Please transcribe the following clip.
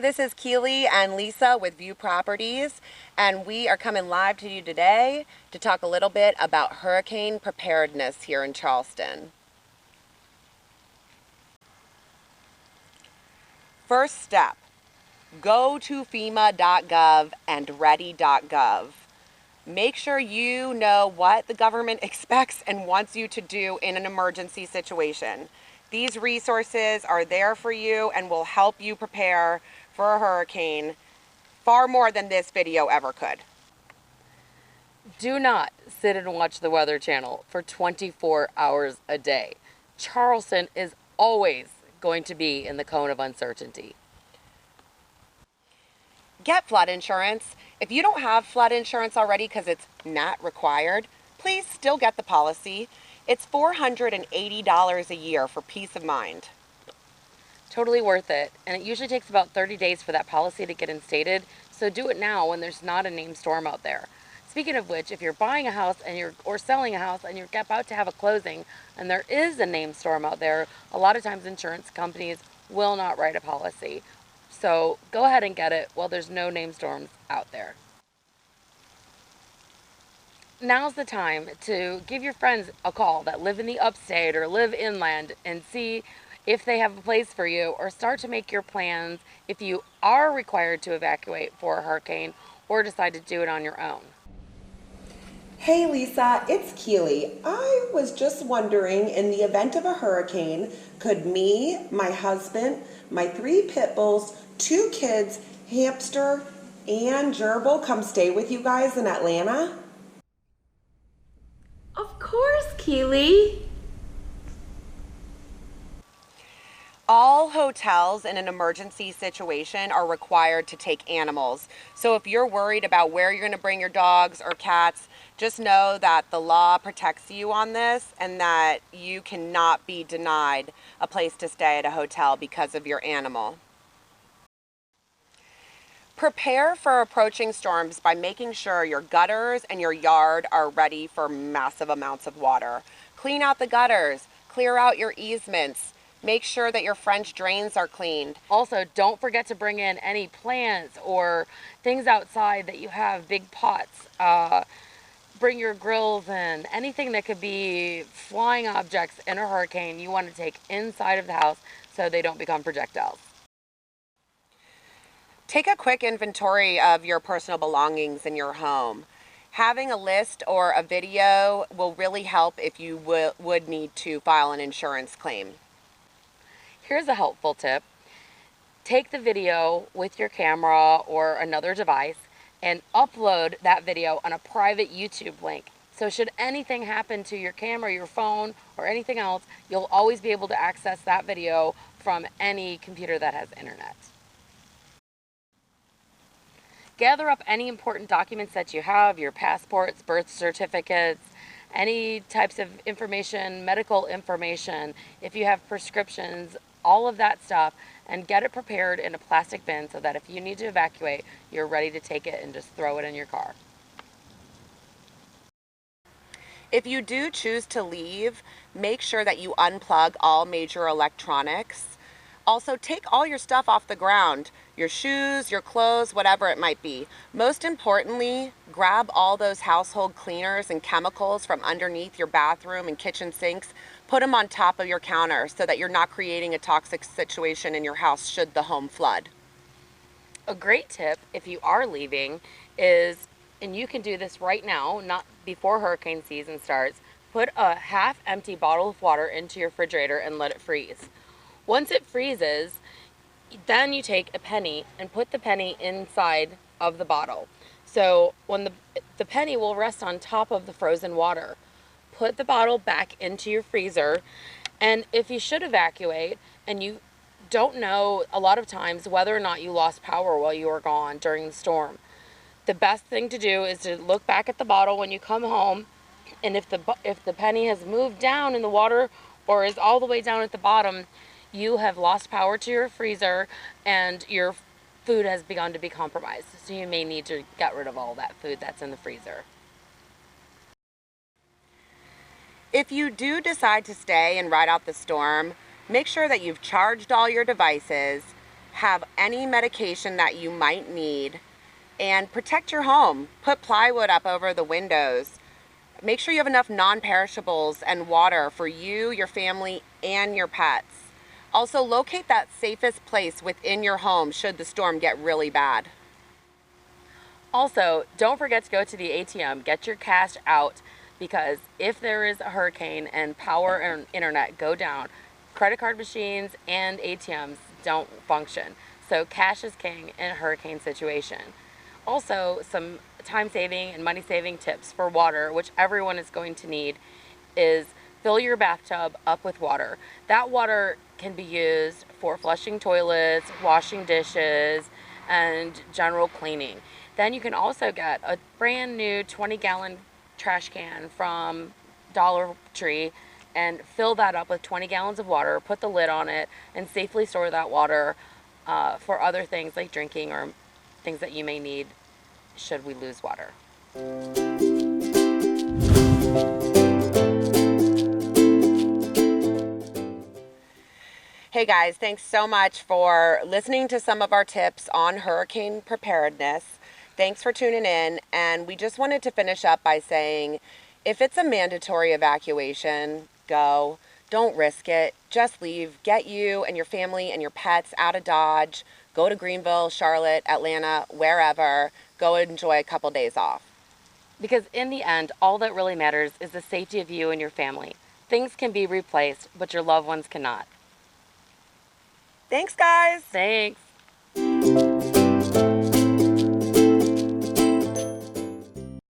Hi, this is Keeley and Lisa with View Properties, and we are coming live to you today to talk a little bit about hurricane preparedness here in Charleston. First step, go to FEMA.gov and ready.gov. Make sure you know what the government expects and wants you to do in an emergency situation. These resources are there for you and will help you prepare for a hurricane far more than this video ever could. Do not sit and watch the Weather Channel for 24 hours a day. Charleston is always going to be in the cone of uncertainty. Get flood insurance. If you don't have flood insurance already because it's not required, please still get the policy. It's $480 a year for peace of mind. Totally worth it, and it usually takes about 30 days for that policy to get instated, so do it now when there's not a named storm out there. Speaking of which, if you're buying a house or selling a house and you're about to have a closing and there is a named storm out there, a lot of times insurance companies will not write a policy. So go ahead and get it while there's no named storms out there. Now's the time to give your friends a call that live in the upstate or live inland and see if they have a place for you, or start to make your plans if you are required to evacuate for a hurricane or decide to do it on your own. Hey Lisa, it's Keeley. I was just wondering, in the event of a hurricane, could me, my husband, my 3 pit bulls, 2 kids, hamster, and gerbil come stay with you guys in Atlanta? Of course, Keeley. All hotels in an emergency situation are required to take animals. So if you're worried about where you're going to bring your dogs or cats, just know that the law protects you on this and that you cannot be denied a place to stay at a hotel because of your animal. Prepare for approaching storms by making sure your gutters and your yard are ready for massive amounts of water. Clean out the gutters, clear out your easements. Make sure that your French drains are cleaned. Also, don't forget to bring in any plants or things outside that you have, big pots. Bring your grills in. Anything that could be flying objects in a hurricane you want to take inside of the house so they don't become projectiles. Take a quick inventory of your personal belongings in your home. Having a list or a video will really help if you would need to file an insurance claim. Here's a helpful tip. Take the video with your camera or another device and upload that video on a private YouTube link. So should anything happen to your camera, your phone, or anything else, you'll always be able to access that video from any computer that has internet. Gather up any important documents that you have, your passports, birth certificates, any types of information, medical information, if you have prescriptions, all of that stuff, and get it prepared in a plastic bin so that if you need to evacuate, you're ready to take it and just throw it in your car. If you do choose to leave, make sure that you unplug all major electronics. Also, take all your stuff off the ground, your shoes, your clothes, whatever it might be. Most importantly, grab all those household cleaners and chemicals from underneath your bathroom and kitchen sinks. Put them on top of your counter so that you're not creating a toxic situation in your house should the home flood. A great tip if you are leaving is, and you can do this right now, not before hurricane season starts, put a half-empty bottle of water into your refrigerator and let it freeze. Once it freezes, then you take a penny and put the penny inside of the bottle. So when the penny will rest on top of the frozen water. Put the bottle back into your freezer, and if you should evacuate and you don't know a lot of times whether or not you lost power while you were gone during the storm, the best thing to do is to look back at the bottle when you come home, and if the penny has moved down in the water or is all the way down at the bottom, you have lost power to your freezer and your food has begun to be compromised. So you may need to get rid of all that food that's in the freezer. If you do decide to stay and ride out the storm, make sure that you've charged all your devices, have any medication that you might need, and protect your home. Put plywood up over the windows. Make sure you have enough non-perishables and water for you, your family, and your pets. Also, locate that safest place within your home should the storm get really bad. Also, don't forget to go to the ATM, get your cash out, because if there is a hurricane and power and internet go down, credit card machines and ATMs don't function. So cash is king in a hurricane situation. Also, some time-saving and money-saving tips for water, which everyone is going to need, is fill your bathtub up with water. That water can be used for flushing toilets, washing dishes, and general cleaning. Then you can also get a brand new 20-gallon trash can from Dollar Tree and fill that up with 20 gallons of water, put the lid on it, and safely store that water for other things like drinking or things that you may need should we lose water. Hey guys, thanks so much for listening to some of our tips on hurricane preparedness. Thanks for tuning in, and we just wanted to finish up by saying, if it's a mandatory evacuation, go. Don't risk it. Just leave. Get you and your family and your pets out of Dodge. Go to Greenville, Charlotte, Atlanta, wherever. Go enjoy a couple days off. Because in the end, all that really matters is the safety of you and your family. Things can be replaced, but your loved ones cannot. Thanks, guys. Thanks.